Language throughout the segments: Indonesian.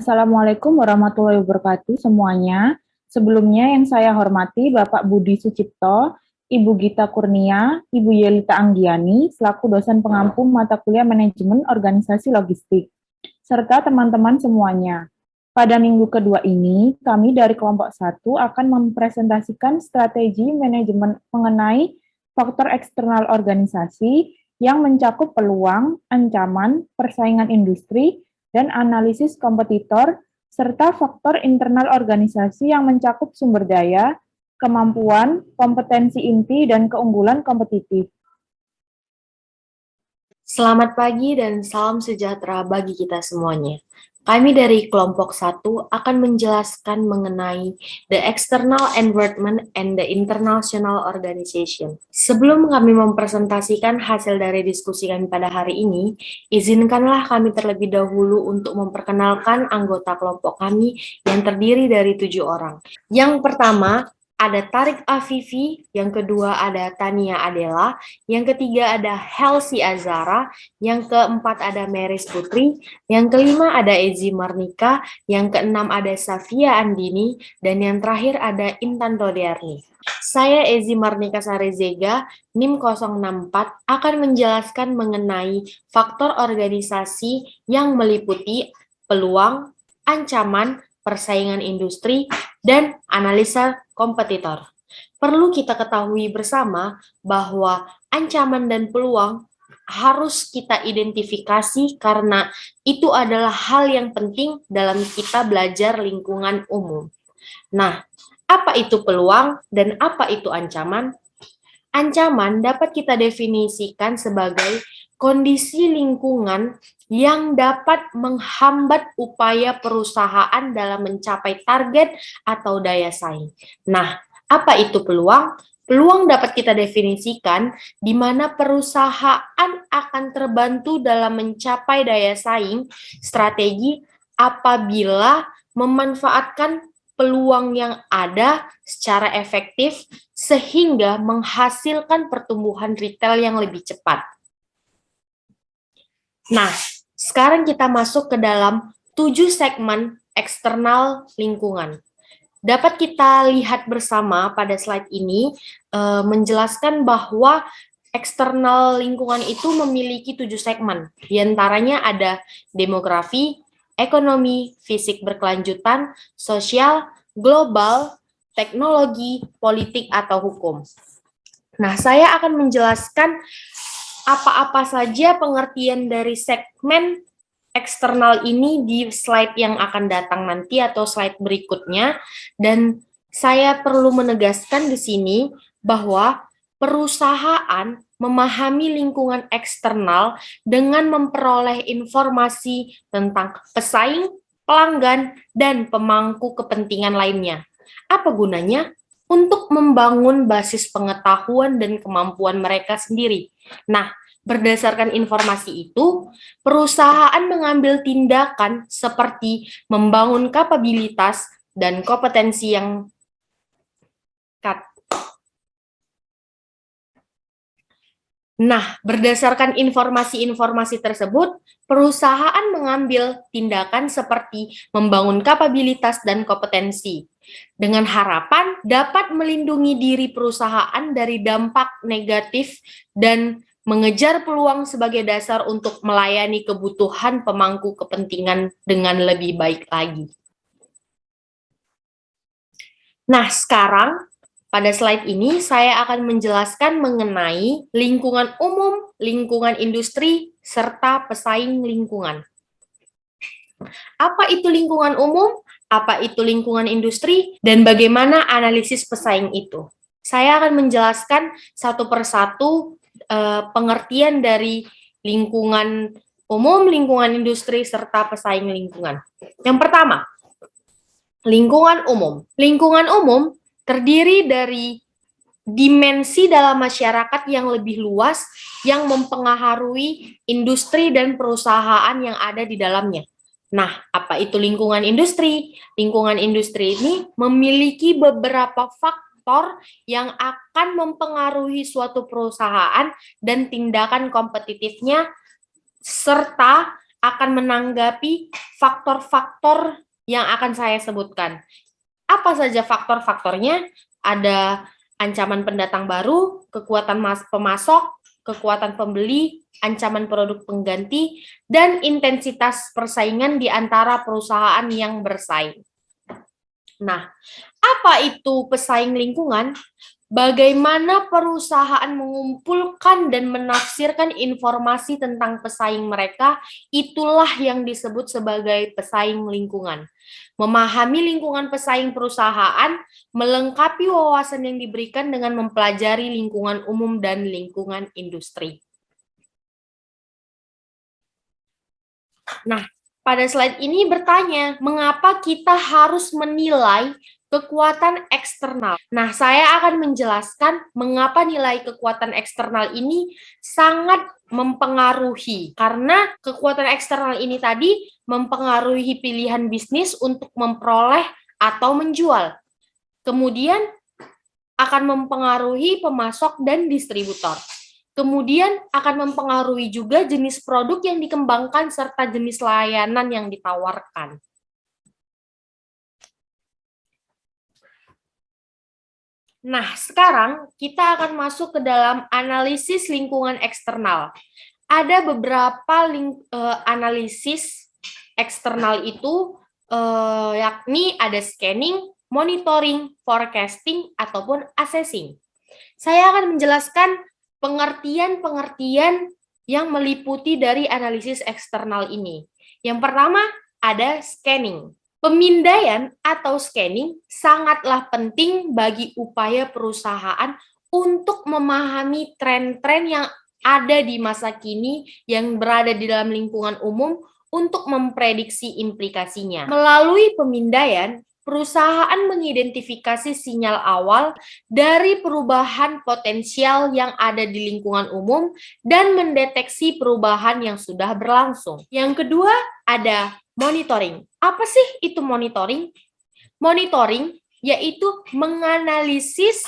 Assalamualaikum warahmatullahi wabarakatuh semuanya. Sebelumnya yang saya hormati Bapak Budi Sucipto, Ibu Gita Kurnia, Ibu Yelita Anggiani, selaku dosen pengampu mata kuliah manajemen organisasi logistik, serta teman-teman semuanya. Pada minggu kedua ini, kami dari kelompok 1 akan mempresentasikan strategi manajemen mengenai faktor eksternal organisasi yang mencakup peluang, ancaman, persaingan industri, dan analisis kompetitor, serta faktor internal organisasi yang mencakup sumber daya, kemampuan, kompetensi inti, dan keunggulan kompetitif. Selamat pagi dan salam sejahtera bagi kita semuanya. Kami dari kelompok 1 akan menjelaskan mengenai the external environment and the international organization. Sebelum kami mempresentasikan hasil dari diskusi kami pada hari ini, izinkanlah kami terlebih dahulu untuk memperkenalkan anggota kelompok kami yang terdiri dari 7 orang. Yang pertama, ada Tarik Afifi, yang kedua ada Tania Adela, yang ketiga ada Helsi Azara, yang keempat ada Meris Putri, yang kelima ada Ezi Marnika, yang keenam ada Safia Andini, dan yang terakhir ada Intan Rodiarni. Saya Ezi Marnika Sarezega, NIM 064, akan menjelaskan mengenai faktor organisasi yang meliputi peluang, ancaman, persaingan industri, dan analisa kompetitor. Perlu kita ketahui bersama bahwa ancaman dan peluang harus kita identifikasi karena itu adalah hal yang penting dalam kita belajar lingkungan umum. Nah, apa itu peluang dan apa itu ancaman? Ancaman dapat kita definisikan sebagai kondisi lingkungan yang dapat menghambat upaya perusahaan dalam mencapai target atau daya saing. Nah, apa itu peluang? Peluang dapat kita definisikan di mana perusahaan akan terbantu dalam mencapai daya saing strategi apabila memanfaatkan peluang yang ada secara efektif sehingga menghasilkan pertumbuhan retail yang lebih cepat. Nah, sekarang kita masuk ke dalam 7 segmen eksternal lingkungan. Dapat kita lihat bersama pada slide ini menjelaskan bahwa eksternal lingkungan itu memiliki 7 segmen. Di antaranya ada demografi, ekonomi, fisik berkelanjutan, sosial, global, teknologi, politik, atau hukum. Nah, saya akan menjelaskan apa-apa saja pengertian dari segmen eksternal ini di slide yang akan datang nanti atau slide berikutnya. Dan saya perlu menegaskan di sini bahwa perusahaan memahami lingkungan eksternal dengan memperoleh informasi tentang pesaing, pelanggan, dan pemangku kepentingan lainnya. Apa gunanya? Untuk membangun basis pengetahuan dan kemampuan mereka sendiri. Nah, berdasarkan informasi itu, perusahaan mengambil tindakan seperti membangun kapabilitas dan kompetensi yang berdasarkan informasi-informasi tersebut, perusahaan mengambil tindakan seperti membangun kapabilitas dan kompetensi, dengan harapan dapat melindungi diri perusahaan dari dampak negatif dan mengejar peluang sebagai dasar untuk melayani kebutuhan pemangku kepentingan dengan lebih baik lagi. Nah, sekarang pada slide ini saya akan menjelaskan mengenai lingkungan umum, lingkungan industri, serta pesaing lingkungan. Apa itu lingkungan umum? Apa itu lingkungan industri? Dan bagaimana analisis pesaing itu? Saya akan menjelaskan satu persatu pengertian dari lingkungan umum, lingkungan industri, serta pesaing lingkungan. Yang pertama, lingkungan umum. Lingkungan umum terdiri dari dimensi dalam masyarakat yang lebih luas yang mempengaruhi industri dan perusahaan yang ada di dalamnya. Nah, apa itu lingkungan industri? Lingkungan industri ini memiliki beberapa faktor yang akan mempengaruhi suatu perusahaan dan tindakan kompetitifnya serta akan menanggapi faktor-faktor yang akan saya sebutkan. Apa saja faktor-faktornya? Ada ancaman pendatang baru, kekuatan pemasok, kekuatan pembeli, ancaman produk pengganti, dan intensitas persaingan di antara perusahaan yang bersaing. Nah, apa itu pesaing lingkungan? Bagaimana perusahaan mengumpulkan dan menafsirkan informasi tentang pesaing mereka, itulah yang disebut sebagai pesaing lingkungan. Memahami lingkungan pesaing perusahaan, melengkapi wawasan yang diberikan dengan mempelajari lingkungan umum dan lingkungan industri. Nah, pada slide ini bertanya, mengapa kita harus menilai kekuatan eksternal? Nah, saya akan menjelaskan mengapa nilai kekuatan eksternal ini sangat mempengaruhi. Karena kekuatan eksternal ini tadi mempengaruhi pilihan bisnis untuk memperoleh atau menjual. Kemudian akan mempengaruhi pemasok dan distributor. Kemudian akan mempengaruhi juga jenis produk yang dikembangkan serta jenis layanan yang ditawarkan. Nah, sekarang kita akan masuk ke dalam analisis lingkungan eksternal. Ada beberapa analisis eksternal itu, yakni ada scanning, monitoring, forecasting, ataupun assessing. Saya akan menjelaskan pengertian-pengertian yang meliputi dari analisis eksternal ini. Yang pertama, ada scanning. Pemindaian atau scanning sangatlah penting bagi upaya perusahaan untuk memahami tren-tren yang ada di masa kini yang berada di dalam lingkungan umum untuk memprediksi implikasinya. Melalui pemindaian, perusahaan mengidentifikasi sinyal awal dari perubahan potensial yang ada di lingkungan umum dan mendeteksi perubahan yang sudah berlangsung. Yang kedua, ada monitoring. Apa sih itu monitoring? Monitoring yaitu menganalisis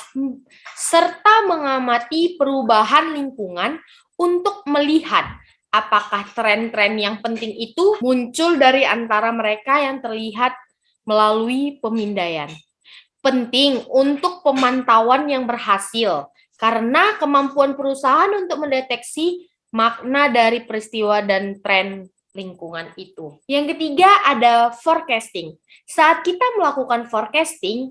serta mengamati perubahan lingkungan untuk melihat apakah tren-tren yang penting itu muncul dari antara mereka yang terlihat melalui pemindaian. Penting untuk pemantauan yang berhasil, karena kemampuan perusahaan untuk mendeteksi makna dari peristiwa dan tren lingkungan itu. Yang ketiga ada forecasting. Saat kita melakukan forecasting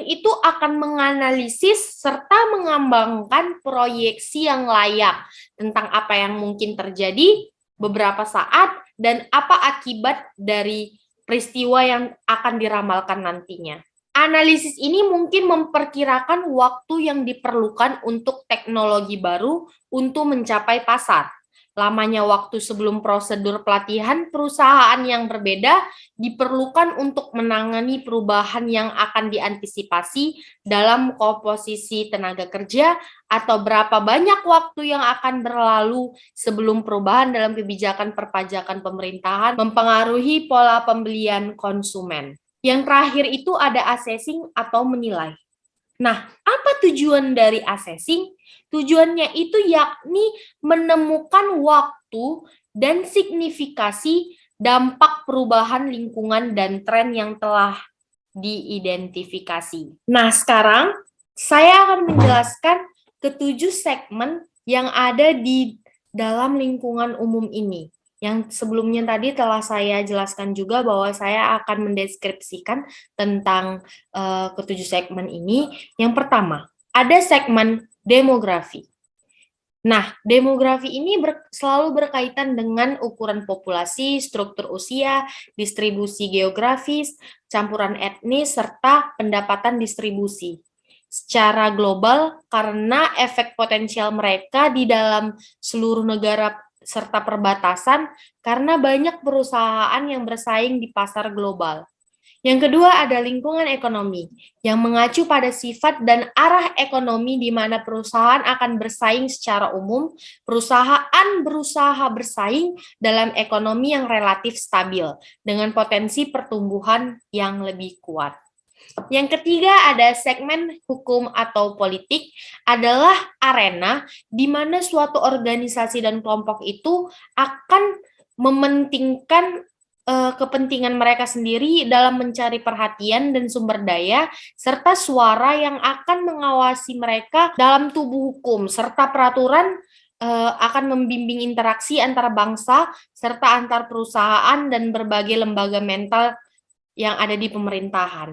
itu akan menganalisis serta mengembangkan proyeksi yang layak tentang apa yang mungkin terjadi beberapa saat dan apa akibat dari peristiwa yang akan diramalkan nantinya. Analisis ini mungkin memperkirakan waktu yang diperlukan untuk teknologi baru untuk mencapai pasar. Lamanya waktu sebelum prosedur pelatihan perusahaan yang berbeda diperlukan untuk menangani perubahan yang akan diantisipasi dalam komposisi tenaga kerja atau berapa banyak waktu yang akan berlalu sebelum perubahan dalam kebijakan perpajakan pemerintahan mempengaruhi pola pembelian konsumen. Yang terakhir itu ada assessing atau menilai. Nah, apa tujuan dari assessing? Tujuannya itu yakni menemukan waktu dan signifikasi dampak perubahan lingkungan dan tren yang telah diidentifikasi. Nah, sekarang saya akan menjelaskan ketujuh segmen yang ada di dalam lingkungan umum ini. Yang sebelumnya tadi telah saya jelaskan juga bahwa saya akan mendeskripsikan tentang ketujuh segmen ini. Yang pertama, ada segmen demografi. Nah, demografi ini selalu berkaitan dengan ukuran populasi, struktur usia, distribusi geografis, campuran etnis, serta pendapatan distribusi. Secara global, karena efek potensial mereka di dalam seluruh negara serta perbatasan, karena banyak perusahaan yang bersaing di pasar global. Yang kedua ada lingkungan ekonomi, yang mengacu pada sifat dan arah ekonomi di mana perusahaan akan bersaing secara umum. Perusahaan berusaha bersaing dalam ekonomi yang relatif stabil, dengan potensi pertumbuhan yang lebih kuat. Yang ketiga ada segmen hukum atau politik, adalah arena di mana suatu organisasi dan kelompok itu akan mementingkan kepentingan mereka sendiri dalam mencari perhatian dan sumber daya, serta suara yang akan mengawasi mereka dalam tubuh hukum, serta peraturan akan membimbing interaksi antara bangsa, serta antar perusahaan dan berbagai lembaga mental yang ada di pemerintahan.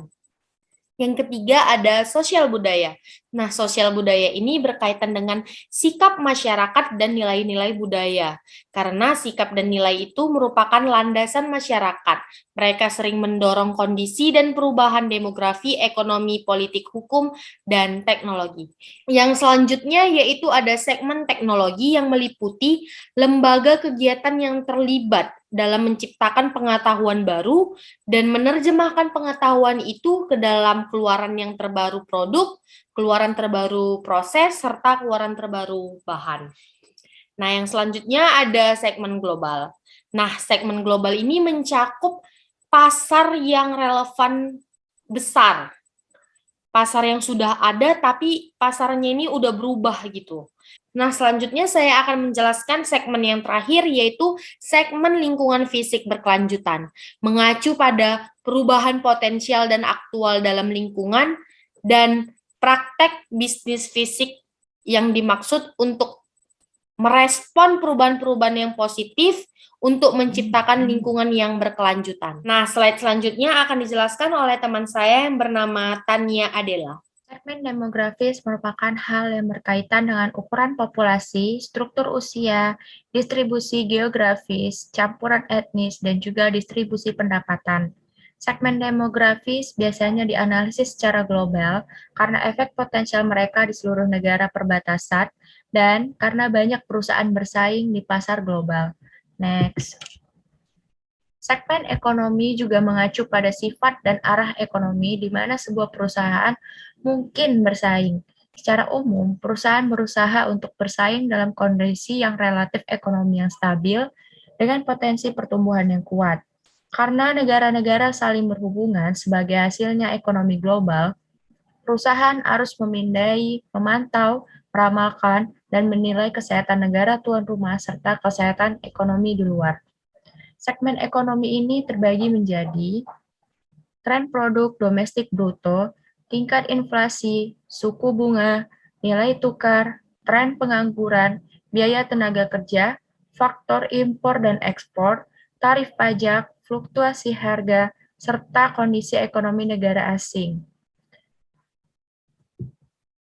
Yang ketiga ada sosial budaya. Nah, sosial budaya ini berkaitan dengan sikap masyarakat dan nilai-nilai budaya. Karena sikap dan nilai itu merupakan landasan masyarakat. Mereka sering mendorong kondisi dan perubahan demografi, ekonomi, politik, hukum, dan teknologi. Yang selanjutnya yaitu ada segmen teknologi yang meliputi lembaga kegiatan yang terlibat dalam menciptakan pengetahuan baru dan menerjemahkan pengetahuan itu ke dalam keluaran yang terbaru produk, keluaran terbaru proses, serta keluaran terbaru bahan. Nah, yang selanjutnya ada segmen global. Nah, segmen global ini mencakup pasar yang relevan besar. Pasar yang sudah ada, tapi pasarnya ini udah berubah gitu. Nah, selanjutnya saya akan menjelaskan segmen yang terakhir, yaitu segmen lingkungan fisik berkelanjutan, mengacu pada perubahan potensial dan aktual dalam lingkungan, dan praktek bisnis fisik yang dimaksud untuk merespon perubahan-perubahan yang positif untuk menciptakan lingkungan yang berkelanjutan. Nah, slide selanjutnya akan dijelaskan oleh teman saya yang bernama Tania Adela. Segmen demografis merupakan hal yang berkaitan dengan ukuran populasi, struktur usia, distribusi geografis, campuran etnis, dan juga distribusi pendapatan. Segmen demografis biasanya dianalisis secara global karena efek potensial mereka di seluruh negara perbatasan dan karena banyak perusahaan bersaing di pasar global. Next. Segmen ekonomi juga mengacu pada sifat dan arah ekonomi di mana sebuah perusahaan mungkin bersaing. Secara umum, perusahaan berusaha untuk bersaing dalam kondisi yang relatif ekonomi yang stabil dengan potensi pertumbuhan yang kuat. Karena negara-negara saling berhubungan sebagai hasilnya ekonomi global, perusahaan harus memindai, memantau, meramalkan, dan menilai kesehatan negara tuan rumah serta kesehatan ekonomi di luar. Segmen ekonomi ini terbagi menjadi tren produk domestik bruto, tingkat inflasi, suku bunga, nilai tukar, tren pengangguran, biaya tenaga kerja, faktor impor dan ekspor, tarif pajak, fluktuasi harga, serta kondisi ekonomi negara asing.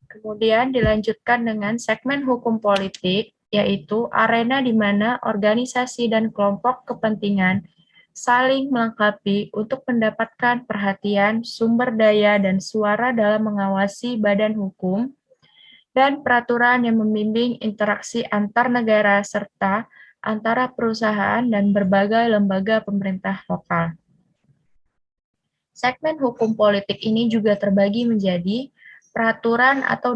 Kemudian dilanjutkan dengan segmen hukum politik, yaitu arena di mana organisasi dan kelompok kepentingan saling melengkapi untuk mendapatkan perhatian, sumber daya, dan suara dalam mengawasi badan hukum dan peraturan yang membimbing interaksi antar negara serta antara perusahaan dan berbagai lembaga pemerintah lokal. Segmen hukum politik ini juga terbagi menjadi peraturan atau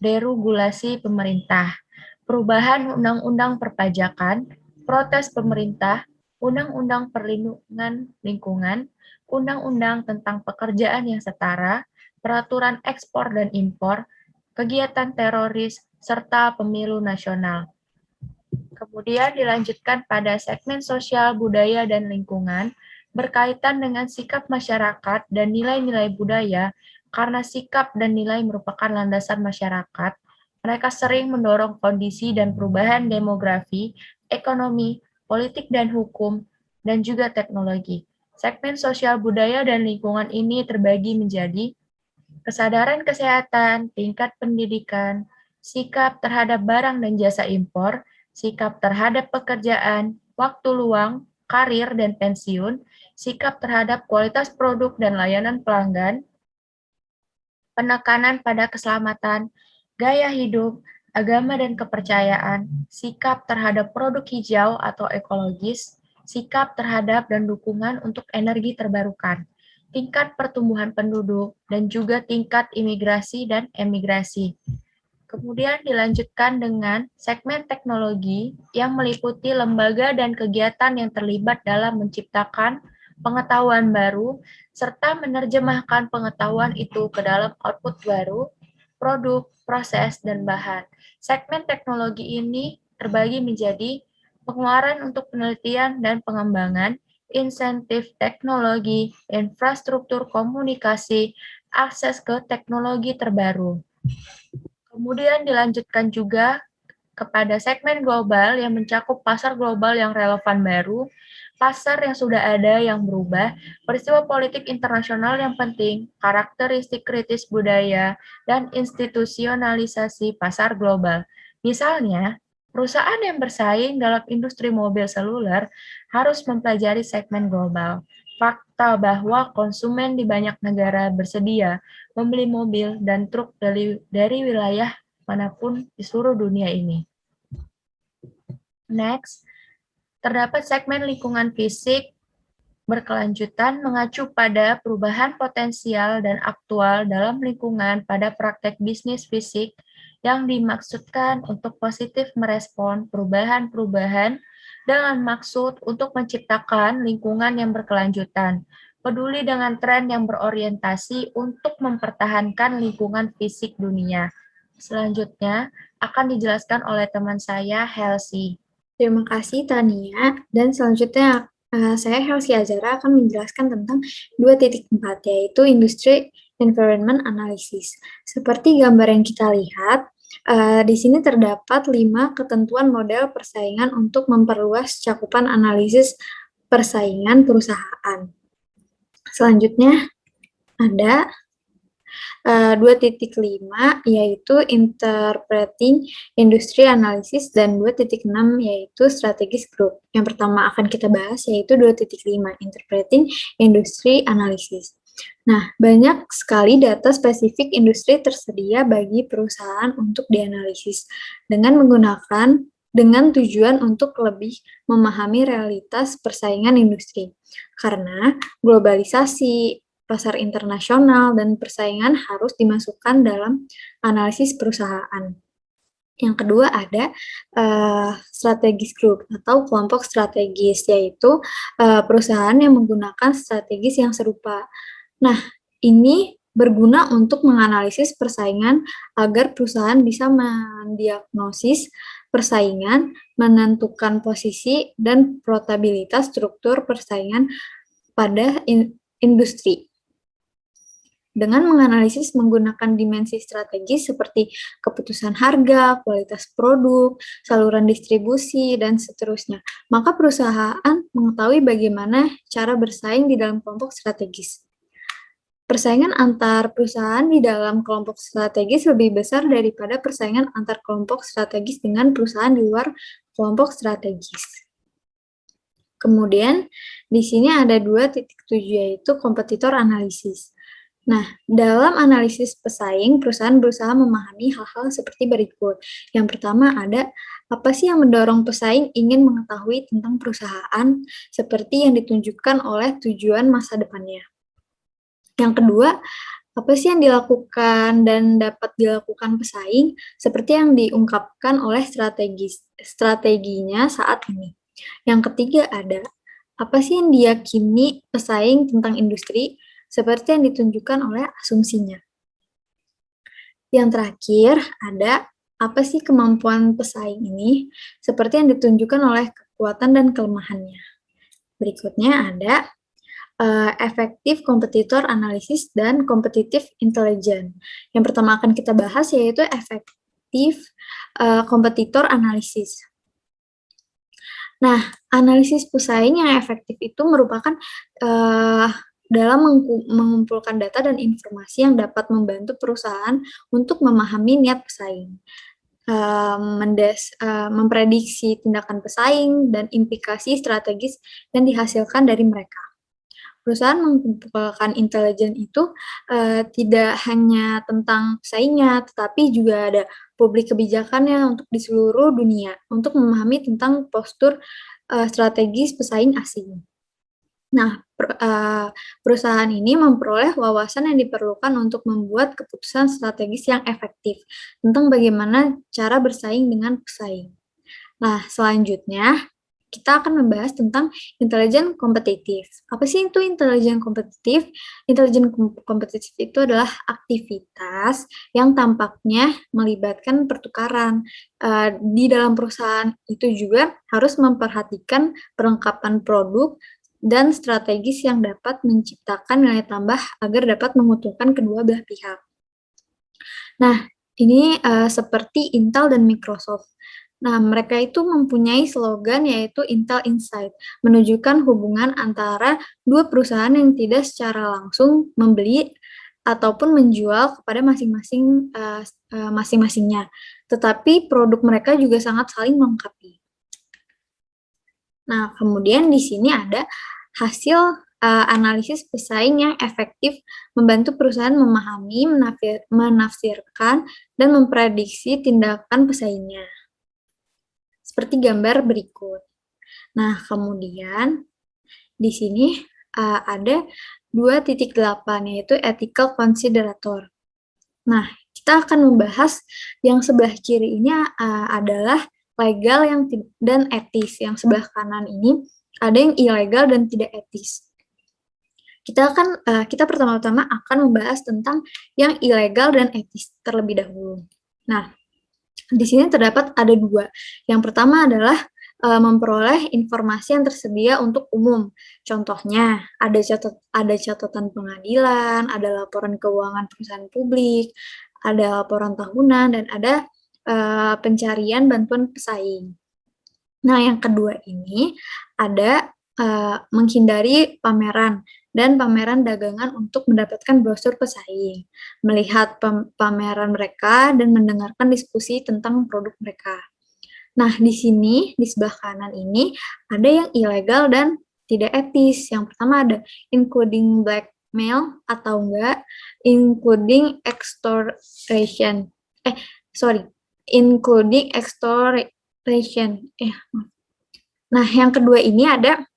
deregulasi pemerintah, perubahan undang-undang perpajakan, protes pemerintah, undang-undang perlindungan lingkungan, undang-undang tentang pekerjaan yang setara, peraturan ekspor dan impor, kegiatan teroris, serta pemilu nasional. Kemudian dilanjutkan pada segmen sosial, budaya, dan lingkungan, berkaitan dengan sikap masyarakat dan nilai-nilai budaya. Karena sikap dan nilai merupakan landasan masyarakat, mereka sering mendorong kondisi dan perubahan demografi, ekonomi, politik dan hukum, dan juga teknologi. Segmen sosial budaya dan lingkungan ini terbagi menjadi kesadaran kesehatan, tingkat pendidikan, sikap terhadap barang dan jasa impor, sikap terhadap pekerjaan, waktu luang, karir dan pensiun, sikap terhadap kualitas produk dan layanan pelanggan, penekanan pada keselamatan, gaya hidup, agama dan kepercayaan, sikap terhadap produk hijau atau ekologis, sikap terhadap dan dukungan untuk energi terbarukan, tingkat pertumbuhan penduduk, dan juga tingkat imigrasi dan emigrasi. Kemudian dilanjutkan dengan segmen teknologi yang meliputi lembaga dan kegiatan yang terlibat dalam menciptakan pengetahuan baru, serta menerjemahkan pengetahuan itu ke dalam output baru, produk, proses, dan bahan. Segmen teknologi ini terbagi menjadi pengeluaran untuk penelitian dan pengembangan, insentif teknologi, infrastruktur komunikasi, akses ke teknologi terbaru. Kemudian dilanjutkan juga kepada segmen global yang mencakup pasar global yang relevan baru, pasar yang sudah ada yang berubah, peristiwa politik internasional yang penting, karakteristik kritis budaya, dan institusionalisasi pasar global. Misalnya, perusahaan yang bersaing dalam industri mobil seluler harus mempelajari segmen global. Fakta bahwa konsumen di banyak negara bersedia membeli mobil dan truk dari wilayah manapun di seluruh dunia ini. Next, terdapat segmen lingkungan fisik berkelanjutan mengacu pada perubahan potensial dan aktual dalam lingkungan pada praktek bisnis fisik yang dimaksudkan untuk positif merespon perubahan-perubahan dengan maksud untuk menciptakan lingkungan yang berkelanjutan, peduli dengan tren yang berorientasi untuk mempertahankan lingkungan fisik dunia. Selanjutnya akan dijelaskan oleh teman saya, Helsi. Terima kasih Tania, dan selanjutnya saya Helsi Azara akan menjelaskan tentang 2.4, yaitu Industry Environment Analysis. Seperti gambar yang kita lihat, di sini terdapat 5 ketentuan model persaingan untuk memperluas cakupan analisis persaingan perusahaan. Selanjutnya ada 2.5 yaitu Interpreting Industry Analysis dan 2.6 yaitu Strategis Group. Yang pertama akan kita bahas yaitu 2.5 Interpreting Industry Analysis. Nah, banyak sekali data spesifik industri tersedia bagi perusahaan untuk dianalisis dengan tujuan untuk lebih memahami realitas persaingan industri. Karena globalisasi, pasar internasional, dan persaingan harus dimasukkan dalam analisis perusahaan. Yang kedua ada strategis group atau kelompok strategis, yaitu perusahaan yang menggunakan strategis yang serupa. Nah, ini berguna untuk menganalisis persaingan agar perusahaan bisa mendiagnosis persaingan, menentukan posisi dan profitabilitas struktur persaingan pada industri. Dengan menganalisis menggunakan dimensi strategis seperti keputusan harga, kualitas produk, saluran distribusi, dan seterusnya, maka perusahaan mengetahui bagaimana cara bersaing di dalam kelompok strategis. Persaingan antar perusahaan di dalam kelompok strategis lebih besar daripada persaingan antar kelompok strategis dengan perusahaan di luar kelompok strategis. Kemudian, di sini ada 2.7 yaitu kompetitor analisis. Nah, dalam analisis pesaing, perusahaan berusaha memahami hal-hal seperti berikut. Yang pertama ada, apa sih yang mendorong pesaing ingin mengetahui tentang perusahaan seperti yang ditunjukkan oleh tujuan masa depannya. Yang kedua, apa sih yang dilakukan dan dapat dilakukan pesaing seperti yang diungkapkan oleh strateginya saat ini. Yang ketiga ada, apa sih yang diyakini pesaing tentang industri seperti yang ditunjukkan oleh asumsinya. Yang terakhir ada, apa sih kemampuan pesaing ini seperti yang ditunjukkan oleh kekuatan dan kelemahannya. Berikutnya ada efektif kompetitor analisis dan kompetitif intelligence. Yang pertama akan kita bahas yaitu efektif kompetitor analisis. Nah, analisis pesaing yang efektif itu merupakan dalam mengumpulkan data dan informasi yang dapat membantu perusahaan untuk memahami niat pesaing, memprediksi tindakan pesaing dan implikasi strategis yang dihasilkan dari mereka. Perusahaan mengumpulkan intelijen itu tidak hanya tentang pesaingnya, tetapi juga ada publik kebijakannya untuk di seluruh dunia, untuk memahami tentang postur strategis pesaing asing. Nah, perusahaan ini memperoleh wawasan yang diperlukan untuk membuat keputusan strategis yang efektif tentang bagaimana cara bersaing dengan pesaing. Nah, selanjutnya kita akan membahas tentang intelijen kompetitif. Apa sih itu intelijen kompetitif? Intelijen kompetitif itu adalah aktivitas yang tampaknya melibatkan pertukaran. Di dalam perusahaan itu juga harus memperhatikan perlengkapan produk dan strategis yang dapat menciptakan nilai tambah agar dapat menguntungkan kedua belah pihak. Nah, ini seperti Intel dan Microsoft. Nah, mereka itu mempunyai slogan yaitu Intel Inside, menunjukkan hubungan antara dua perusahaan yang tidak secara langsung membeli ataupun menjual kepada masing-masingnya. Tetapi produk mereka juga sangat saling melengkapi. Nah, kemudian di sini ada hasil analisis pesaing yang efektif membantu perusahaan memahami, menafsirkan, dan memprediksi tindakan pesaingnya. Seperti gambar berikut. Nah, kemudian di sini ada 2.8 yaitu ethical considerator. Nah, kita akan membahas yang sebelah kiri ini adalah legal dan etis. Yang sebelah kanan ini ada yang ilegal dan tidak etis. Kita pertama-tama akan membahas tentang yang ilegal dan etis terlebih dahulu. Nah, di sini terdapat ada dua. Yang pertama adalah memperoleh informasi yang tersedia untuk umum. Contohnya, ada catatan pengadilan, ada laporan keuangan perusahaan publik, ada laporan tahunan, dan ada pencarian bantuan pesaing. Nah, yang kedua ini ada menghindari pameran dan pameran dagangan untuk mendapatkan brosur pesaing, melihat pameran mereka dan mendengarkan diskusi tentang produk mereka. Nah, di sini, di sebelah kanan ini, ada yang ilegal dan tidak etis. Yang pertama ada including blackmail atau enggak, including extortion. Including extortion. Nah, yang kedua ini ada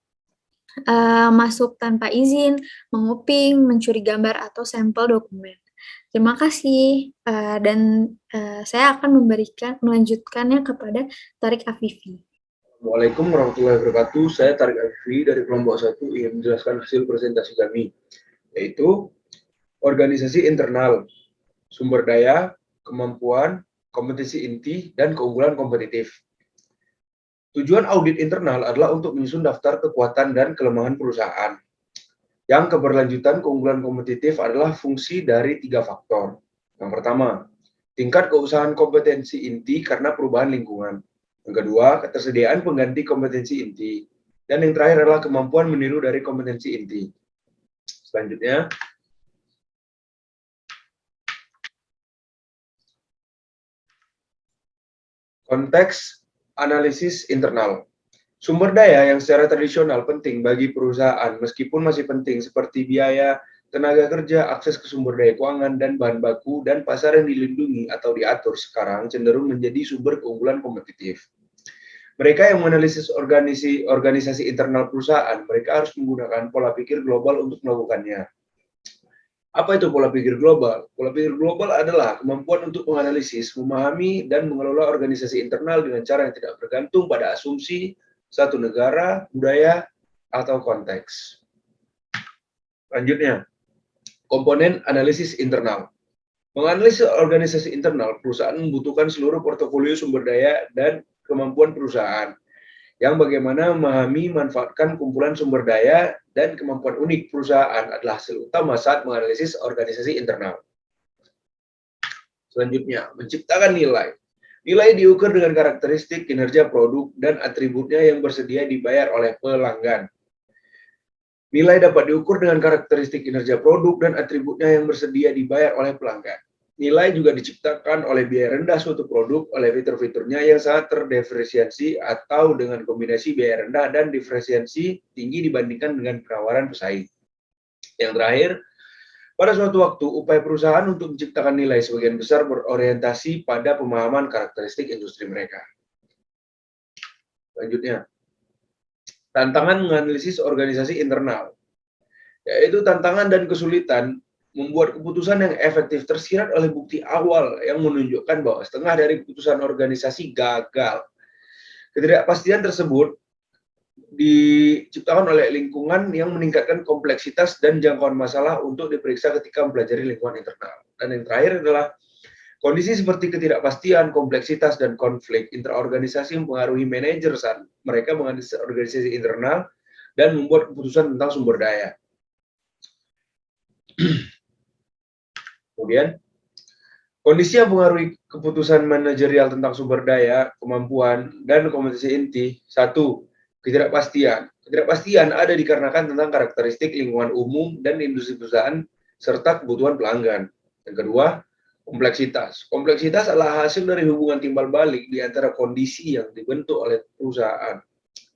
masuk tanpa izin, menguping, mencuri gambar atau sampel dokumen. Terima kasih, dan saya akan melanjutkannya kepada Tarik Afifi. Assalamualaikum warahmatullahi wabarakatuh. Saya Tarik Afifi dari kelompok 1 ingin menjelaskan hasil presentasi kami, yaitu organisasi internal, sumber daya, kemampuan, kompetisi inti, dan keunggulan kompetitif. Tujuan audit internal adalah untuk menyusun daftar kekuatan dan kelemahan perusahaan. Yang keberlanjutan keunggulan kompetitif adalah fungsi dari 3 faktor. Yang pertama, tingkat keusahaan kompetensi inti karena perubahan lingkungan. Yang kedua, ketersediaan pengganti kompetensi inti. Dan yang terakhir adalah kemampuan meniru dari kompetensi inti. Selanjutnya, konteks analisis internal. Sumber daya yang secara tradisional penting bagi perusahaan, meskipun masih penting seperti biaya, tenaga kerja, akses ke sumber daya keuangan, dan bahan baku, dan pasar yang dilindungi atau diatur sekarang cenderung menjadi sumber keunggulan kompetitif. Mereka yang menganalisis organisasi internal perusahaan, mereka harus menggunakan pola pikir global untuk melakukannya. Apa itu pola pikir global? Pola pikir global adalah kemampuan untuk menganalisis, memahami, dan mengelola organisasi internal dengan cara yang tidak bergantung pada asumsi satu negara, budaya, atau konteks. Selanjutnya, komponen analisis internal. Menganalisis organisasi internal, perusahaan membutuhkan seluruh portofolio sumber daya dan kemampuan perusahaan, yang bagaimana memahami, manfaatkan kumpulan sumber daya, dan kemampuan unik perusahaan adalah hasil utama saat menganalisis organisasi internal. Selanjutnya, menciptakan nilai. Nilai diukur dengan karakteristik kinerja produk dan atributnya yang bersedia dibayar oleh pelanggan. Nilai dapat diukur dengan karakteristik kinerja produk dan atributnya yang bersedia dibayar oleh pelanggan. Nilai juga diciptakan oleh biaya rendah suatu produk, oleh fitur-fiturnya yang sangat terdiferensiasi atau dengan kombinasi biaya rendah dan diferensiasi tinggi dibandingkan dengan penawaran pesaing. Yang terakhir, pada suatu waktu, upaya perusahaan untuk menciptakan nilai sebagian besar berorientasi pada pemahaman karakteristik industri mereka. Selanjutnya, tantangan menganalisis organisasi internal, yaitu tantangan dan kesulitan membuat keputusan yang efektif tersirat oleh bukti awal yang menunjukkan bahwa setengah dari keputusan organisasi gagal. Ketidakpastian tersebut diciptakan oleh lingkungan yang meningkatkan kompleksitas dan jangkauan masalah untuk diperiksa ketika mempelajari lingkungan internal. Dan yang terakhir adalah kondisi seperti ketidakpastian, kompleksitas, dan konflik intraorganisasi mempengaruhi manajer saat mereka menganalisis organisasi internal dan membuat keputusan tentang sumber daya. Kemudian, kondisi yang mempengaruhi keputusan manajerial tentang sumber daya, kemampuan, dan kompetensi inti. 1. Ketidakpastian. Ketidakpastian ada dikarenakan tentang karakteristik lingkungan umum dan industri perusahaan serta kebutuhan pelanggan. Yang kedua, kompleksitas. Kompleksitas adalah hasil dari hubungan timbal balik di antara kondisi yang dibentuk oleh perusahaan.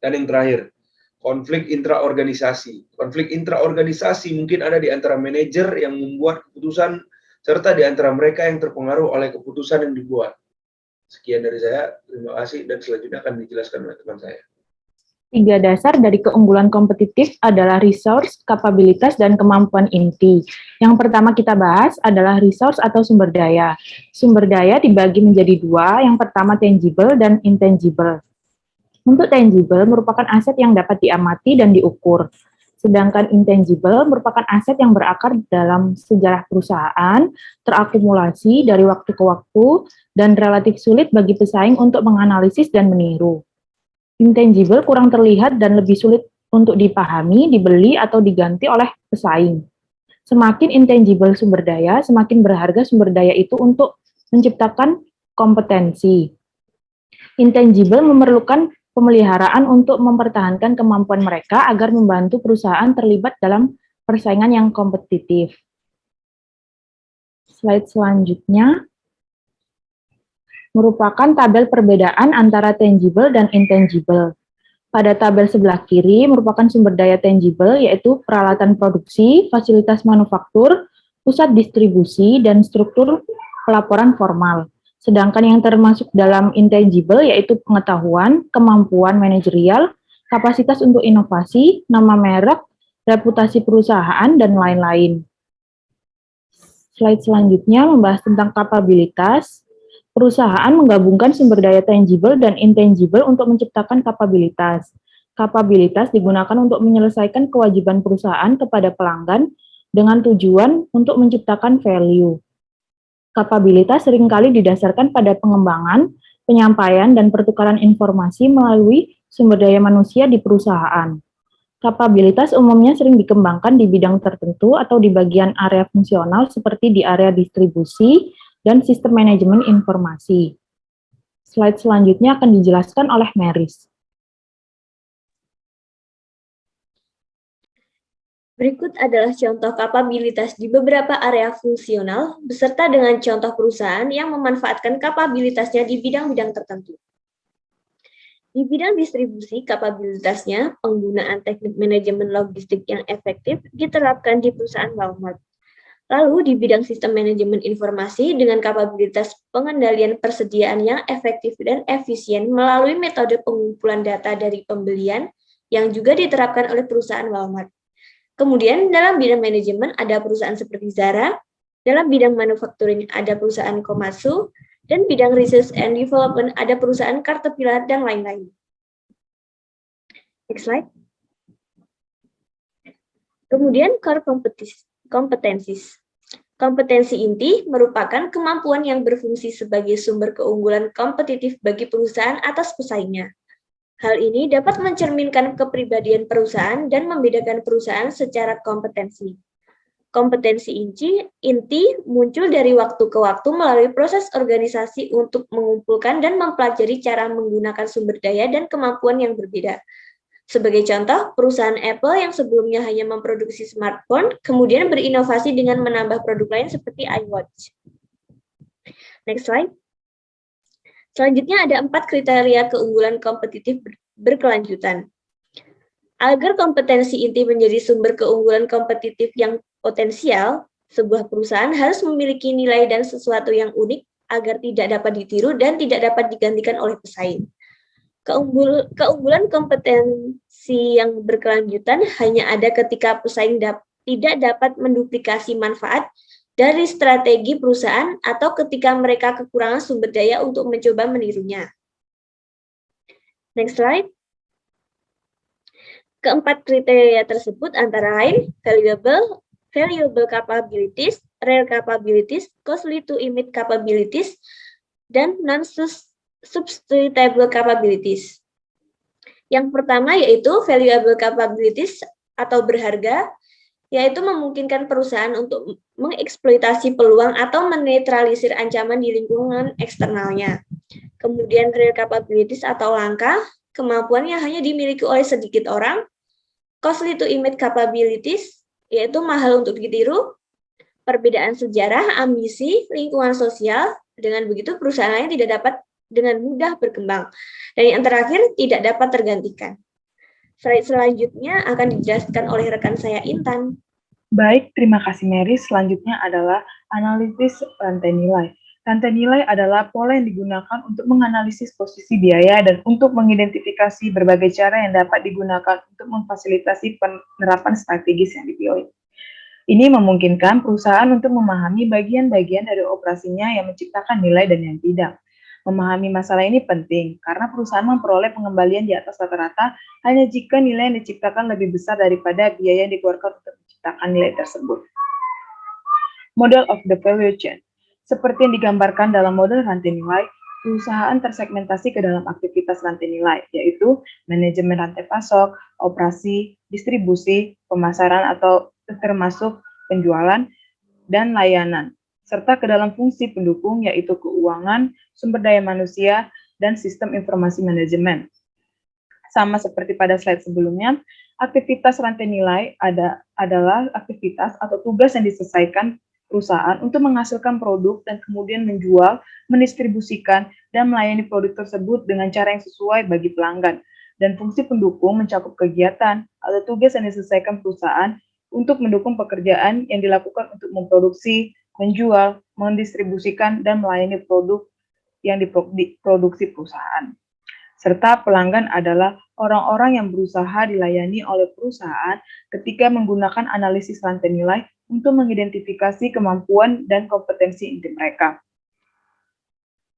Dan yang terakhir, konflik intraorganisasi. Konflik intraorganisasi mungkin ada di antara manajer yang membuat keputusan serta di antara mereka yang terpengaruh oleh keputusan yang dibuat. Sekian dari saya, terima kasih, dan selanjutnya akan dijelaskan oleh teman saya. 3 dasar dari keunggulan kompetitif adalah resource, kapabilitas, dan kemampuan inti. Yang pertama kita bahas adalah resource atau sumber daya. Sumber daya dibagi menjadi 2, yang pertama tangible dan intangible. Untuk tangible merupakan aset yang dapat diamati dan diukur. Sedangkan intangible merupakan aset yang berakar dalam sejarah perusahaan, terakumulasi dari waktu ke waktu, dan relatif sulit bagi pesaing untuk menganalisis dan meniru. Intangible kurang terlihat dan lebih sulit untuk dipahami, dibeli, atau diganti oleh pesaing. Semakin intangible sumber daya, semakin berharga sumber daya itu untuk menciptakan kompetensi. Intangible memerlukan pemeliharaan untuk mempertahankan kemampuan mereka agar membantu perusahaan terlibat dalam persaingan yang kompetitif. Slide selanjutnya merupakan tabel perbedaan antara tangible dan intangible. Pada tabel sebelah kiri merupakan sumber daya tangible, yaitu peralatan produksi, fasilitas manufaktur, pusat distribusi, dan struktur pelaporan formal. Sedangkan yang termasuk dalam intangible yaitu pengetahuan, kemampuan manajerial, kapasitas untuk inovasi, nama merek, reputasi perusahaan, dan lain-lain. Slide selanjutnya membahas tentang kapabilitas. Perusahaan menggabungkan sumber daya tangible dan intangible untuk menciptakan kapabilitas. Kapabilitas digunakan untuk menyelesaikan kewajiban perusahaan kepada pelanggan dengan tujuan untuk menciptakan value. Kapabilitas seringkali didasarkan pada pengembangan, penyampaian, dan pertukaran informasi melalui sumber daya manusia di perusahaan. Kapabilitas umumnya sering dikembangkan di bidang tertentu atau di bagian area fungsional seperti di area distribusi dan sistem manajemen informasi. Slide selanjutnya akan dijelaskan oleh Meris. Berikut adalah contoh kapabilitas di beberapa area fungsional beserta dengan contoh perusahaan yang memanfaatkan kapabilitasnya di bidang-bidang tertentu. Di bidang distribusi, kapabilitasnya penggunaan teknik manajemen logistik yang efektif diterapkan di perusahaan Walmart. Lalu di bidang sistem manajemen informasi dengan kapabilitas pengendalian persediaan yang efektif dan efisien melalui metode pengumpulan data dari pembelian yang juga diterapkan oleh perusahaan Walmart. Kemudian dalam bidang manajemen ada perusahaan seperti Zara, dalam bidang manufacturing ada perusahaan Komatsu, dan bidang research and development ada perusahaan Caterpillar dan lain-lain. Next slide. Kemudian core competencies. Kompetensi inti merupakan kemampuan yang berfungsi sebagai sumber keunggulan kompetitif bagi perusahaan atas pesaingnya. Hal ini dapat mencerminkan kepribadian perusahaan dan membedakan perusahaan secara kompetensi. Kompetensi inti muncul dari waktu ke waktu melalui proses organisasi untuk mengumpulkan dan mempelajari cara menggunakan sumber daya dan kemampuan yang berbeda. Sebagai contoh, perusahaan Apple yang sebelumnya hanya memproduksi smartphone, kemudian berinovasi dengan menambah produk lain seperti iWatch. Next slide. Selanjutnya ada 4 kriteria keunggulan kompetitif berkelanjutan. Agar kompetensi inti menjadi sumber keunggulan kompetitif yang potensial, sebuah perusahaan harus memiliki nilai dan sesuatu yang unik agar tidak dapat ditiru dan tidak dapat digantikan oleh pesaing. Keunggulan kompetensi yang berkelanjutan hanya ada ketika pesaing tidak dapat menduplikasi manfaat dari strategi perusahaan atau ketika mereka kekurangan sumber daya untuk mencoba menirunya. Next slide. Keempat kriteria tersebut antara lain valuable capabilities, rare capabilities, costly to emit capabilities, dan non-substitutable capabilities. Yang pertama yaitu valuable capabilities atau berharga, yaitu memungkinkan perusahaan untuk mengeksploitasi peluang atau menetralisir ancaman di lingkungan eksternalnya. Kemudian rare capabilities atau langka, kemampuan yang hanya dimiliki oleh sedikit orang. Costly to emit capabilities, yaitu mahal untuk ditiru. Perbedaan sejarah, ambisi, lingkungan sosial, dengan begitu perusahaan lain tidak dapat dengan mudah berkembang. Dan yang terakhir, tidak dapat tergantikan. Slide selanjutnya akan dijelaskan oleh rekan saya, Intan. Baik, terima kasih Mary. Selanjutnya adalah analisis rantai nilai. Rantai nilai adalah pola yang digunakan untuk menganalisis posisi biaya dan untuk mengidentifikasi berbagai cara yang dapat digunakan untuk memfasilitasi penerapan strategis yang dipilih. Ini memungkinkan perusahaan untuk memahami bagian-bagian dari operasinya yang menciptakan nilai dan yang tidak. Memahami masalah ini penting karena perusahaan memperoleh pengembalian di atas rata-rata hanya jika nilai yang diciptakan lebih besar daripada biaya yang dikeluarkan untuk menciptakan nilai tersebut. Model of the value chain. Seperti yang digambarkan dalam model rantai nilai, perusahaan tersegmentasi ke dalam aktivitas rantai nilai, yaitu manajemen rantai pasok, operasi, distribusi, pemasaran atau termasuk penjualan, dan layanan, serta ke dalam fungsi pendukung yaitu keuangan, sumber daya manusia, dan sistem informasi manajemen. Sama seperti pada slide sebelumnya, aktivitas rantai nilai adalah aktivitas atau tugas yang diselesaikan perusahaan untuk menghasilkan produk dan kemudian menjual, mendistribusikan, dan melayani produk tersebut dengan cara yang sesuai bagi pelanggan. Dan fungsi pendukung mencakup kegiatan atau tugas yang diselesaikan perusahaan untuk mendukung pekerjaan yang dilakukan untuk memproduksi, menjual, mendistribusikan, dan melayani produk yang diproduksi perusahaan. Serta pelanggan adalah orang-orang yang berusaha dilayani oleh perusahaan ketika menggunakan analisis rantai nilai untuk mengidentifikasi kemampuan dan kompetensi inti mereka.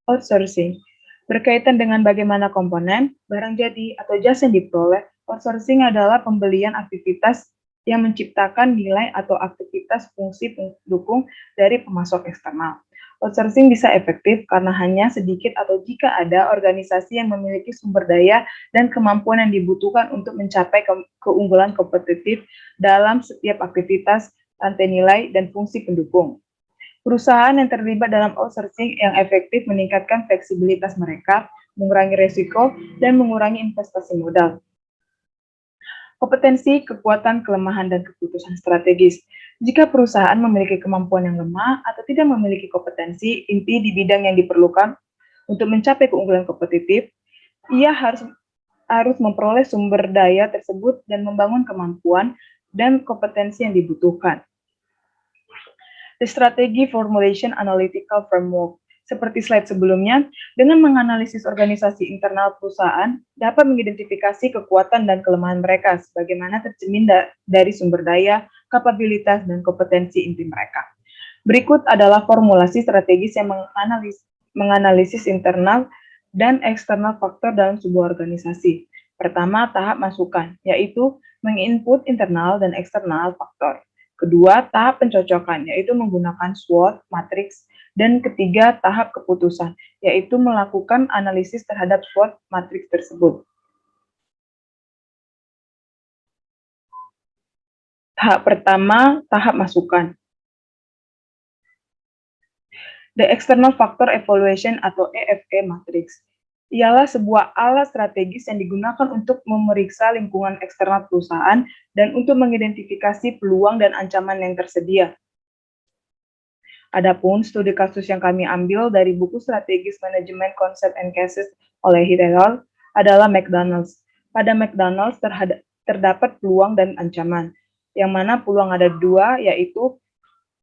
Outsourcing. Berkaitan dengan bagaimana komponen, barang jadi, atau jasa yang diperoleh, outsourcing adalah pembelian aktivitas yang menciptakan nilai atau aktivitas fungsi pendukung dari pemasok eksternal. Outsourcing bisa efektif karena hanya sedikit atau jika ada organisasi yang memiliki sumber daya dan kemampuan yang dibutuhkan untuk mencapai keunggulan kompetitif dalam setiap aktivitas, rantai nilai, dan fungsi pendukung. Perusahaan yang terlibat dalam outsourcing yang efektif meningkatkan fleksibilitas mereka, mengurangi risiko, dan mengurangi investasi modal. Kompetensi, kekuatan, kelemahan, dan keputusan strategis. Jika perusahaan memiliki kemampuan yang lemah atau tidak memiliki kompetensi inti di bidang yang diperlukan untuk mencapai keunggulan kompetitif, ia harus memperoleh sumber daya tersebut dan membangun kemampuan dan kompetensi yang dibutuhkan. The Strategy Formulation Analytical Framework. Seperti slide sebelumnya, dengan menganalisis organisasi internal perusahaan, dapat mengidentifikasi kekuatan dan kelemahan mereka, sebagaimana tercermin dari sumber daya, kapabilitas, dan kompetensi inti mereka. Berikut adalah formulasi strategis yang menganalisis internal dan eksternal faktor dalam sebuah organisasi. Pertama, tahap masukan, yaitu menginput internal dan eksternal faktor. Kedua, tahap pencocokan, yaitu menggunakan SWOT, matriks. Dan ketiga, tahap keputusan, yaitu melakukan analisis terhadap SWOT matriks tersebut. Tahap pertama, tahap masukan. The External Factor Evaluation atau EFE Matrix ialah sebuah alat strategis yang digunakan untuk memeriksa lingkungan eksternal perusahaan dan untuk mengidentifikasi peluang dan ancaman yang tersedia. Adapun studi kasus yang kami ambil dari buku Strategis Manajemen Concept and Cases oleh Hirel adalah McDonald's. Pada McDonald's terdapat peluang dan ancaman, yang mana peluang ada dua, yaitu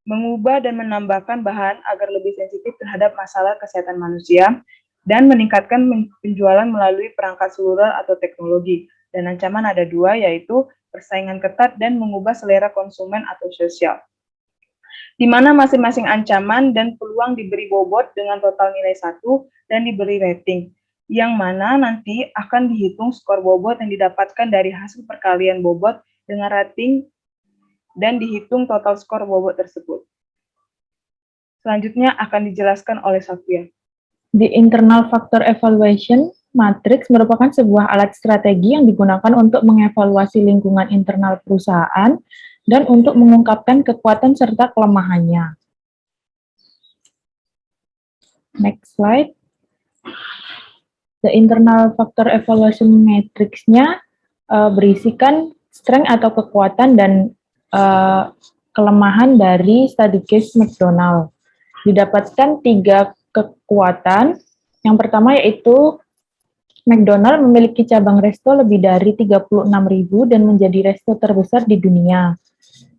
mengubah dan menambahkan bahan agar lebih sensitif terhadap masalah kesehatan manusia, dan meningkatkan penjualan melalui perangkat seluler atau teknologi. Dan ancaman ada dua, yaitu persaingan ketat dan mengubah selera konsumen atau sosial. Di mana masing-masing ancaman dan peluang diberi bobot dengan total nilai 1 dan diberi rating. yang mana nanti akan dihitung skor bobot yang didapatkan dari hasil perkalian bobot dengan rating dan dihitung total skor bobot tersebut. Selanjutnya akan dijelaskan oleh Safia. The Internal Factor Evaluation Matrix merupakan sebuah alat strategi yang digunakan untuk mengevaluasi lingkungan internal perusahaan dan untuk mengungkapkan kekuatan serta kelemahannya. Next slide. The Internal Factor Evaluation Matrix-nya berisikan strength atau kekuatan dan kelemahan dari study case McDonald. Didapatkan 3 kekuatan. Yang pertama yaitu McDonald memiliki cabang resto lebih dari 36.000 dan menjadi resto terbesar di dunia.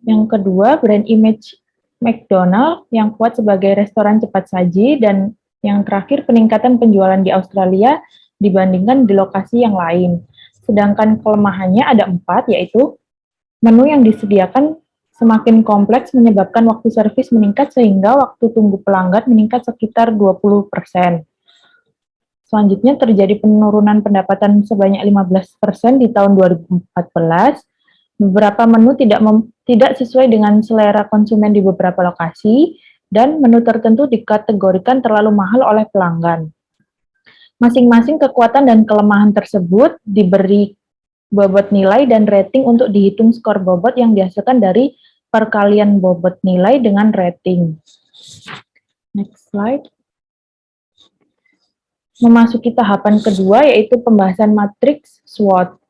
Yang kedua, brand image McDonald yang kuat sebagai restoran cepat saji, dan yang terakhir peningkatan penjualan di Australia dibandingkan di lokasi yang lain. Sedangkan kelemahannya ada 4, yaitu menu yang disediakan semakin kompleks menyebabkan waktu servis meningkat sehingga waktu tunggu pelanggan meningkat sekitar 20%. Selanjutnya terjadi penurunan pendapatan sebanyak 15% di tahun 2014. Beberapa menu tidak sesuai dengan selera konsumen di beberapa lokasi, dan menu tertentu dikategorikan terlalu mahal oleh pelanggan. Masing-masing kekuatan dan kelemahan tersebut diberi bobot nilai dan rating untuk dihitung skor bobot yang dihasilkan dari perkalian bobot nilai dengan rating. Next slide. Memasuki tahapan kedua, yaitu pembahasan matriks SWOT.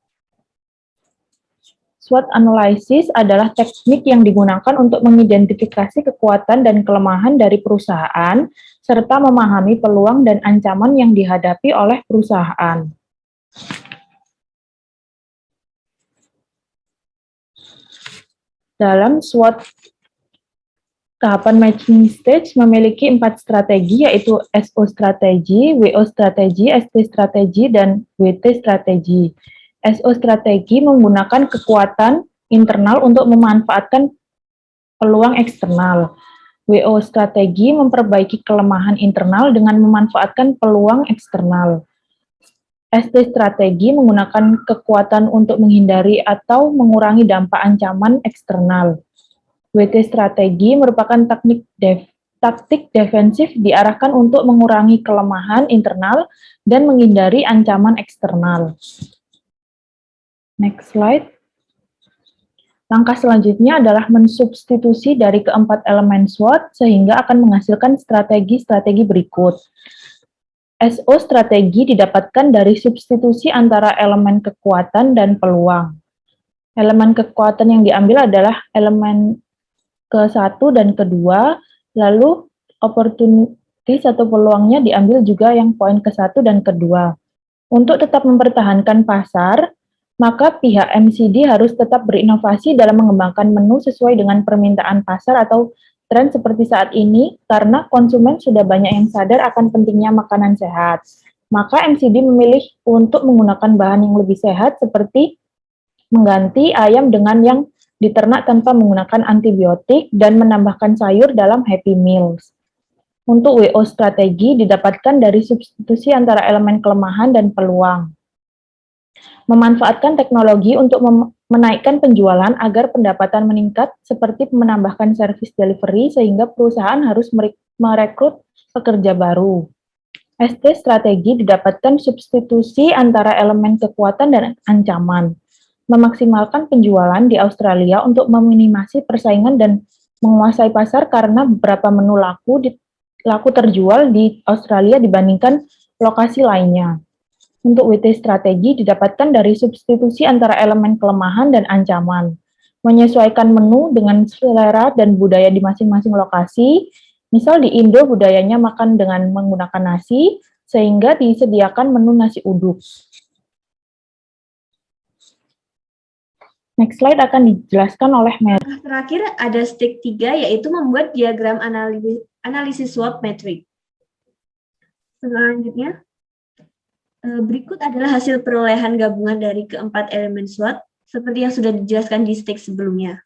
SWOT analysis adalah teknik yang digunakan untuk mengidentifikasi kekuatan dan kelemahan dari perusahaan, serta memahami peluang dan ancaman yang dihadapi oleh perusahaan. Dalam SWOT, tahapan matching stage memiliki 4 strategi, yaitu SO strategi, WO strategi, ST strategi, dan WT strategi. SO strategi menggunakan kekuatan internal untuk memanfaatkan peluang eksternal. WO strategi memperbaiki kelemahan internal dengan memanfaatkan peluang eksternal. ST strategi menggunakan kekuatan untuk menghindari atau mengurangi dampak ancaman eksternal. WT strategi merupakan taktik defensif diarahkan untuk mengurangi kelemahan internal dan menghindari ancaman eksternal. Next slide. Langkah selanjutnya adalah mensubstitusi dari keempat elemen SWOT sehingga akan menghasilkan strategi-strategi berikut. SO strategi didapatkan dari substitusi antara elemen kekuatan dan peluang. Elemen kekuatan yang diambil adalah elemen ke-1 dan ke-2, lalu opportunities atau peluangnya diambil juga yang poin ke-1 dan ke-2. Untuk tetap mempertahankan pasar, maka pihak MCD harus tetap berinovasi dalam mengembangkan menu sesuai dengan permintaan pasar atau tren seperti saat ini, karena konsumen sudah banyak yang sadar akan pentingnya makanan sehat. Maka MCD memilih untuk menggunakan bahan yang lebih sehat seperti mengganti ayam dengan yang diternak tanpa menggunakan antibiotik, dan menambahkan sayur dalam Happy Meals. Untuk WO strategi didapatkan dari substitusi antara elemen kelemahan dan peluang. Memanfaatkan teknologi untuk menaikkan penjualan agar pendapatan meningkat, seperti menambahkan service delivery sehingga perusahaan harus merekrut pekerja baru. ST strategi didapatkan substitusi antara elemen kekuatan dan ancaman. Memaksimalkan penjualan di Australia untuk meminimasi persaingan dan menguasai pasar karena beberapa menu laku terjual di Australia dibandingkan lokasi lainnya. Untuk WT strategi didapatkan dari substitusi antara elemen kelemahan dan ancaman. Menyesuaikan menu dengan selera dan budaya di masing-masing lokasi. Misal di Indo budayanya makan dengan menggunakan nasi, sehingga disediakan menu nasi uduk. Next slide akan dijelaskan oleh Mary. Terakhir ada step 3, yaitu membuat diagram analisis SWOT matrix. Selanjutnya, berikut adalah hasil perolehan gabungan dari keempat elemen SWOT, seperti yang sudah dijelaskan di step sebelumnya.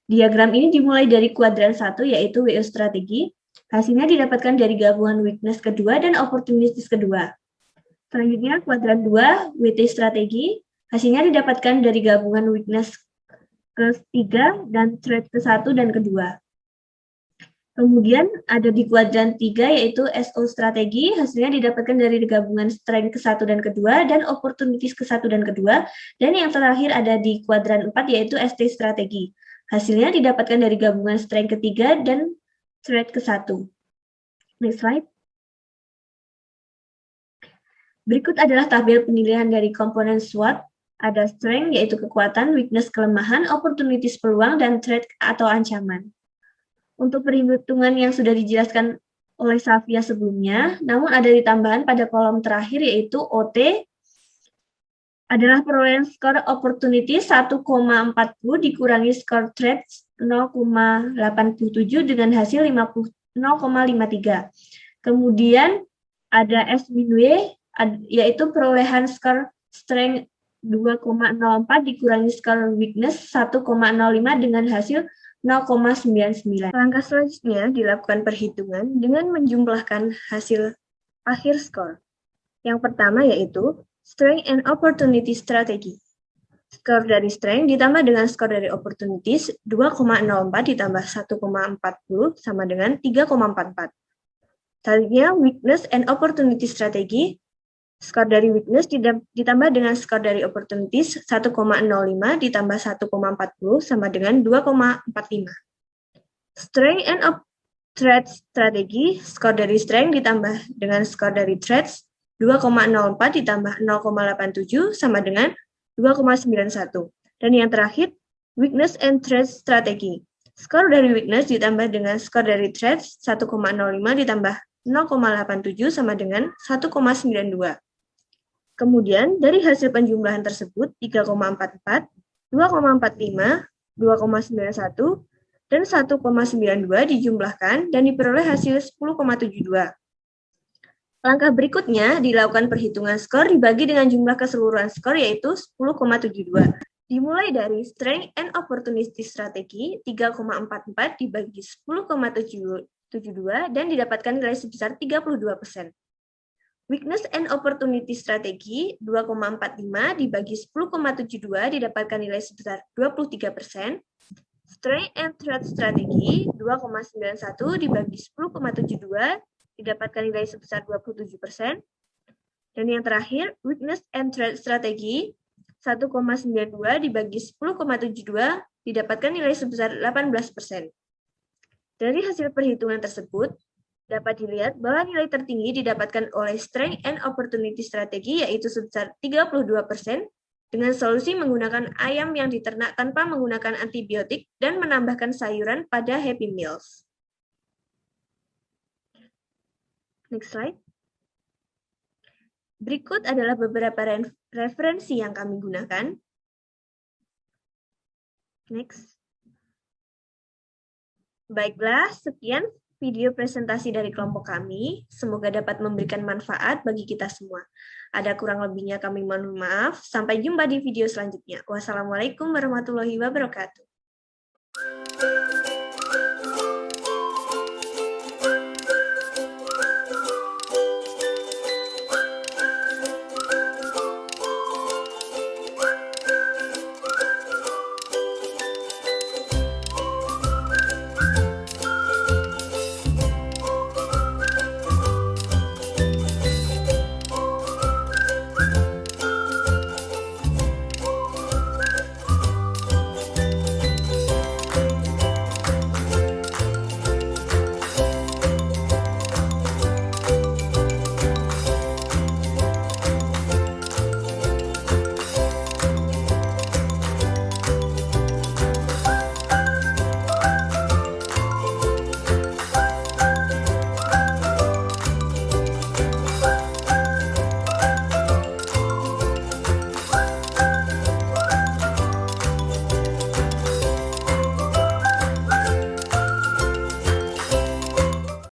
Diagram ini dimulai dari kuadran 1, yaitu WO strategi. Hasilnya didapatkan dari gabungan weakness kedua dan opportunities kedua. Selanjutnya, kuadran 2, WT strategi. Hasilnya didapatkan dari gabungan weakness ketiga dan threat ke-1 dan kedua. Kemudian ada di kuadran 3 yaitu SO strategi, hasilnya didapatkan dari gabungan strength ke-1 dan kedua dan opportunities ke-1 dan kedua. Dan yang terakhir ada di kuadran 4 yaitu ST strategi. Hasilnya didapatkan dari gabungan strength ketiga dan threat ke-1. Next slide. Berikut adalah tabel penilaian dari komponen SWOT. Ada strength yaitu kekuatan, weakness kelemahan, opportunities peluang, dan threat atau ancaman. Untuk perhitungan yang sudah dijelaskan oleh Safia sebelumnya, namun ada ditambahan pada kolom terakhir yaitu OT adalah perolehan skor opportunity 1,40 dikurangi skor threat 0,87 dengan hasil 0,53. Kemudian ada S-W yaitu perolehan skor strength 2,04 dikurangi skor weakness 1,05 dengan hasil 0,99. Langkah selanjutnya dilakukan perhitungan dengan menjumlahkan hasil akhir skor. Yang pertama yaitu strength and opportunity strategy. Skor dari strength ditambah dengan skor dari opportunities 2,04 ditambah 1,40 sama dengan 3,44. Selanjutnya weakness and opportunity strategy. Skor dari weakness ditambah dengan skor dari opportunities 1,05 ditambah 1,40 sama dengan 2,45. Strength and threat strategy, skor dari strength ditambah dengan skor dari threats 2,04 ditambah 0,87 sama dengan 2,91. Dan yang terakhir, weakness and threat strategy. Skor dari weakness ditambah dengan skor dari threats 1,05 ditambah 0,87 sama dengan 1,92. Kemudian, dari hasil penjumlahan tersebut, 3,44, 2,45, 2,91, dan 1,92 dijumlahkan dan diperoleh hasil 10,72. Langkah berikutnya dilakukan perhitungan skor dibagi dengan jumlah keseluruhan skor yaitu 10,72. Dimulai dari strength and opportunity strategi 3,44 dibagi 10,72 dan didapatkan nilai sebesar 32%. Weakness and opportunity strategi 2,45 dibagi 10,72 didapatkan nilai sebesar 23%. Strength and threat strategi 2,91 dibagi 10,72 didapatkan nilai sebesar 27%. Dan yang terakhir, weakness and threat strategi 1,92 dibagi 10,72 didapatkan nilai sebesar 18%. Dari hasil perhitungan tersebut, dapat dilihat bahwa nilai tertinggi didapatkan oleh strength and opportunity strategi yaitu sebesar 32% dengan solusi menggunakan ayam yang diternak tanpa menggunakan antibiotik dan menambahkan sayuran pada Happy Meals. Next slide. Berikut adalah beberapa referensi yang kami gunakan. Next. Baiklah, sekian video presentasi dari kelompok kami, semoga dapat memberikan manfaat bagi kita semua. Ada kurang lebihnya kami mohon maaf. Sampai jumpa di video selanjutnya. Wassalamualaikum warahmatullahi wabarakatuh.